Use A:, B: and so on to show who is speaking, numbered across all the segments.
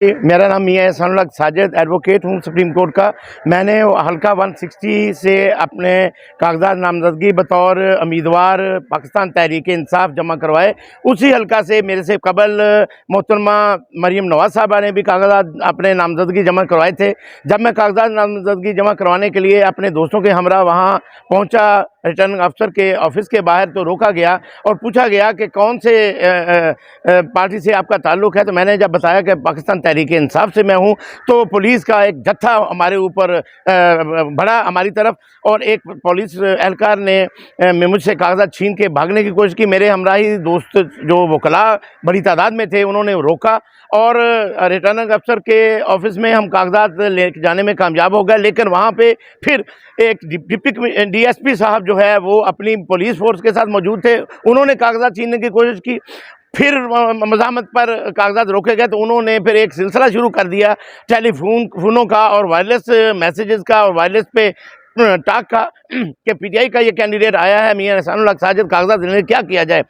A: मेरा नाम मियां एहसान उल हक साजिद एडवोकेट हूँ सुप्रीम कोर्ट का। मैंने हल्का 160 से अपने कागजात नामजदगी बतौर उम्मीदवार पाकिस्तान तहरीक इंसाफ जमा करवाए। उसी हल्का से मेरे से कबल मोहतरमा मरियम नवाज साहबा ने भी कागजात अपने नामजदगी जमा करवाए थे। जब मैं कागजात नामजदगी जमा करवाने के लिए अपने दोस्तों के हमरा वहाँ पहुँचा रिटर्निंग अफसर के ऑफिस के बाहर, तो रोका गया और पूछा गया कि कौन से पार्टी से आपका ताल्लुक़ है। तो मैंने जब बताया कि पाकिस्तान तहरीक इंसाफ से मैं हूं, तो पुलिस का एक जत्था हमारे ऊपर बढ़ा हमारी तरफ, और एक पुलिस एहलकार ने मुझसे कागजात छीन के भागने की कोशिश की। मेरे हमराही दोस्त जो वकला बड़ी तादाद में थे, उन्होंने रोका और रिटर्निंग अफसर के ऑफिस में हम कागजात ले जाने में कामयाब हो गए। लेकिन वहाँ पे फिर एक डिप्टी DSP साहब जो है वो अपनी पुलिस फोर्स के साथ मौजूद थे, उन्होंने कागजात छीनने की कोशिश की। फिर मज़ामत पर कागजात रोके गए, तो उन्होंने फिर एक सिलसिला शुरू कर दिया टेलीफोनों का और वायरलेस मैसेजेस का और वायरलेस पे टाक का कि PTI का ये कैंडिडेट आया है मियां एहसान उल हक साजिद, कागजात देने क्या किया जाए।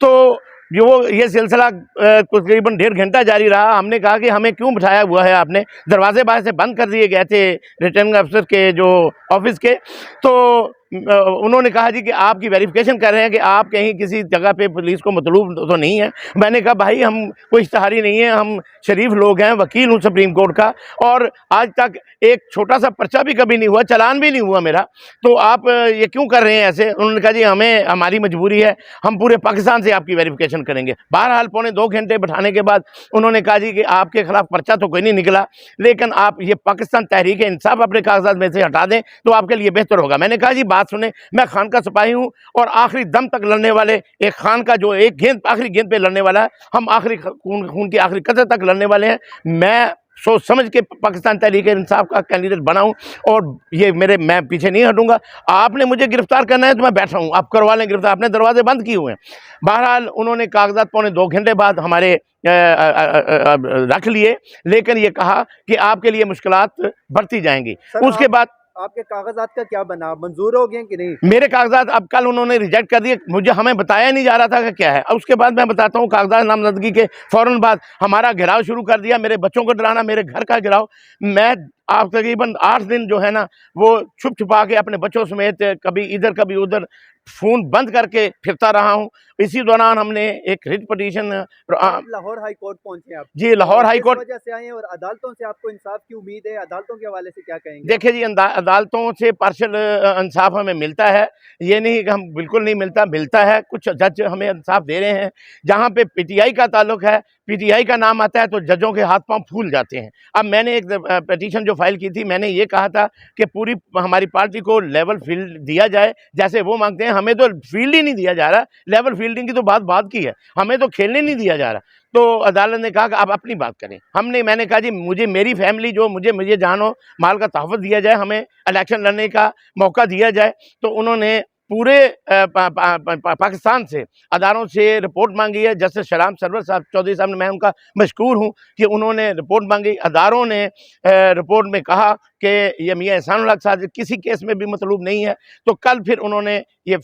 A: तो ये सिलसिला तकरीबन 1.5 घंटा जारी रहा। हमने कहा कि हमें क्यों बिठाया हुआ है आपने, दरवाजे बाहर से बंद कर दिए गए थे रिटर्निंग अफसर के जो ऑफिस के। तो उन्होंने कहा जी कि आपकी वेरिफिकेशन कर रहे हैं कि आप कहीं किसी जगह पे पुलिस को मतलूब तो नहीं है। मैंने कहा भाई हम कोई इश्तहारी नहीं है, हम शरीफ लोग हैं, वकील हूँ सुप्रीम कोर्ट का, और आज तक एक छोटा सा पर्चा भी कभी नहीं हुआ, चालान भी नहीं हुआ मेरा, तो आप ये क्यों कर रहे हैं ऐसे। उन्होंने कहा जी हमें हमारी मजबूरी है, हम पूरे पाकिस्तान से आपकी वेरिफिकेशन करेंगे। बहरहाल 2.25 घंटे बैठाने के बाद उन्होंने कहा जी कि आपके खिलाफ पर्चा तो कोई नहीं निकला, लेकिन आप ये पाकिस्तान तहरीक इंसाफ अपने कागजात में से हटा दें तो आपके लिए बेहतर होगा। मैंने कहा जी बात सुने, मैं खान का सिपाही हूँ और आखिरी दम तक लड़ने वाले, एक खान का जो एक गेंद आखिरी गेंद पे लड़ने वाला है, हम आखिरी खून की आखिरी कतरे तक लड़ने वाले हैं। मैं सोच समझ के पाकिस्तान तहरीक इंसाफ का कैंडिडेट बना हूं और ये मैं पीछे नहीं हटूंगा। आपने मुझे गिरफ्तार करना है तो मैं बैठा हूं, आप करवा लें गिरफ्तार, आपने दरवाजे बंद किए हुए हैं। बहरहाल उन्होंने कागजात 2.25 घंटे बाद हमारे रख लिए, लेकिन ये कहा कि आपके लिए मुश्किलात बढ़ती जाएंगी। उसके बाद
B: आपके कागजात का क्या बना, मंजूर हो गए कि नहीं?
A: मेरे कागजात अब कल उन्होंने रिजेक्ट कर दिए, मुझे हमें बताया नहीं जा रहा था कि क्या है। अब उसके बाद मैं बताता हूँ, कागजात नामजदगी के फ़ौरन बाद हमारा घेराव शुरू कर दिया, मेरे बच्चों को डराना, मेरे घर का घेराव। मैं आप तकरीबन 8 दिन जो है ना वो छुप छुपा के अपने बच्चों समेत कभी इधर कभी उधर फ़ोन बंद करके फिरता रहा हूँ। इसी दौरान हमने एक writ petition
B: Lahore high court पहुंचे आप
A: जी, लाहौर हाई कोर्ट
B: वजह से आए हैं, और अदालतों से आपको इंसाफ की उम्मीद है, अदालतों के हवाले से क्या कहेंगे?
A: देखिए जी, अदालतों से पार्शियल इंसाफ हमें मिलता है, ये नहीं कि हम बिल्कुल नहीं मिलता है। कुछ जज हमें इंसाफ दे रहे हैं। जहाँ पे PTI का ताल्लुक है, PTI का नाम आता है तो जजों के हाथ पांव फूल जाते हैं। अब मैंने एक पिटीशन जो फाइल की थी, मैंने ये कहा था कि पूरी हमारी पार्टी को लेवल फील्ड दिया जाए जैसे वो मांगते हैं। हमें तो फील्ड ही नहीं दिया जा रहा, लेवल फील्डिंग की तो बात की है, हमें तो खेलने नहीं दिया जा रहा। तो अदालत ने कहा कि आप अपनी बात करें। मैंने कहा जी मुझे मेरी फैमिली जो मुझे जान हो माल का तहफ़्फ़ुज़ दिया जाए, हमें इलेक्शन लड़ने का मौका दिया जाए। तो उन्होंने पूरे पाकिस्तान से अदारों से रिपोर्ट मांगी है। जस्टिस शहराम सरवर साहब चौधरी साहब ने, मैं उनका मशकूर हूँ कि उन्होंने रिपोर्ट मांगी। अदारों ने रिपोर्ट में कहा कि ये मियां एहसान उल हक साजिद किसी केस में भी मतलूब नहीं है। तो कल फिर उन्होंने ये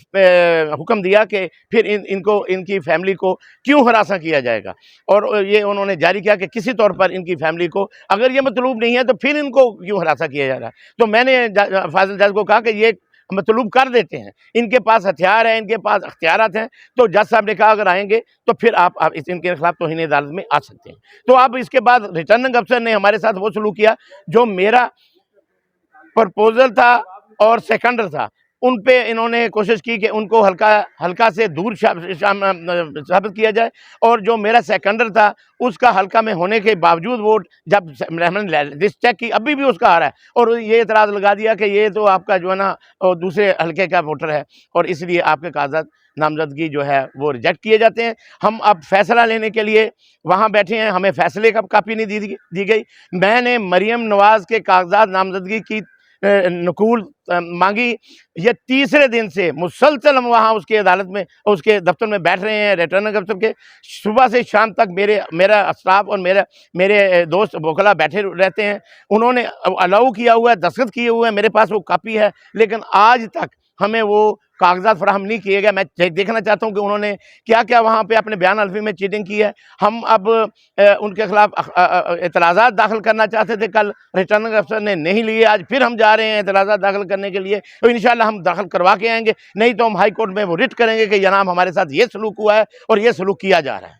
A: हुक्म दिया कि फिर इनकी फैमिली को क्यों हरासा किया जाएगा, और ये उन्होंने जारी किया कि किसी तौर पर इनकी फैमिली को अगर ये मतलूब नहीं है तो फिर इनको क्यों हरासा किया जा रहा है। तो मैंने फाजिल जज को कहा कि ये मतलूब कर देते हैं, इनके पास हथियार है, इनके पास अख्तियारात हैं। तो जज साहब ने कहा अगर आएंगे तो फिर आप इनके खिलाफ तौहीन अदालत में आ सकते हैं। तो अब इसके बाद रिटर्निंग अफसर ने हमारे साथ वो सलूक किया जो मेरा प्रपोजल था और सेकंडर था, उन पे इन्होंने कोशिश की कि उनको हल्का से दूर साबित किया जाए, और जो मेरा सेकंडर था उसका हल्का में होने के बावजूद वोट जब मैंने लिस्ट चेक की अभी भी उसका आ रहा है, और ये एतराज़ लगा दिया कि ये तो आपका जो है ना दूसरे हल्के का वोटर है और इसलिए आपके कागजात नामजदगी जो है वो रिजेक्ट किए जाते हैं। हम अब फैसला लेने के लिए वहाँ बैठे हैं, हमें फैसले का कापी नहीं दी गई। मैंने मरियम नवाज़ के कागजात नामजदगी की नकूल मांगी। ये तीसरे दिन से मुसलसल हम वहाँ उसके अदालत में उसके दफ्तर में बैठ रहे हैं। रिटर्निंग अफसर के सुबह से शाम तक मेरा स्टाफ और मेरे दोस्त वकला बैठे रहते हैं। उन्होंने अलाउ किया हुआ है, दस्तखत किए हुए हैं, मेरे पास वो कापी है, लेकिन आज तक हमें वो कागजात फराहम नहीं किए गए। मैं देखना चाहता हूँ कि उन्होंने क्या क्या वहाँ पे अपने बयान अलफी में चीटिंग की है। हम अब उनके खिलाफ एतराज़ात दाखिल करना चाहते थे, कल रिटर्निंग अफसर ने नहीं लिए, आज फिर हम जा रहे हैं एतराज़ात दाखिल करने के लिए। तो इंशाल्लाह हम दाखिल करवा के आएंगे, नहीं तो हम हाई कोर्ट में वो रिट करेंगे कि जनाब हमारे साथ ये सलूक हुआ है और ये सलूक किया जा रहा है।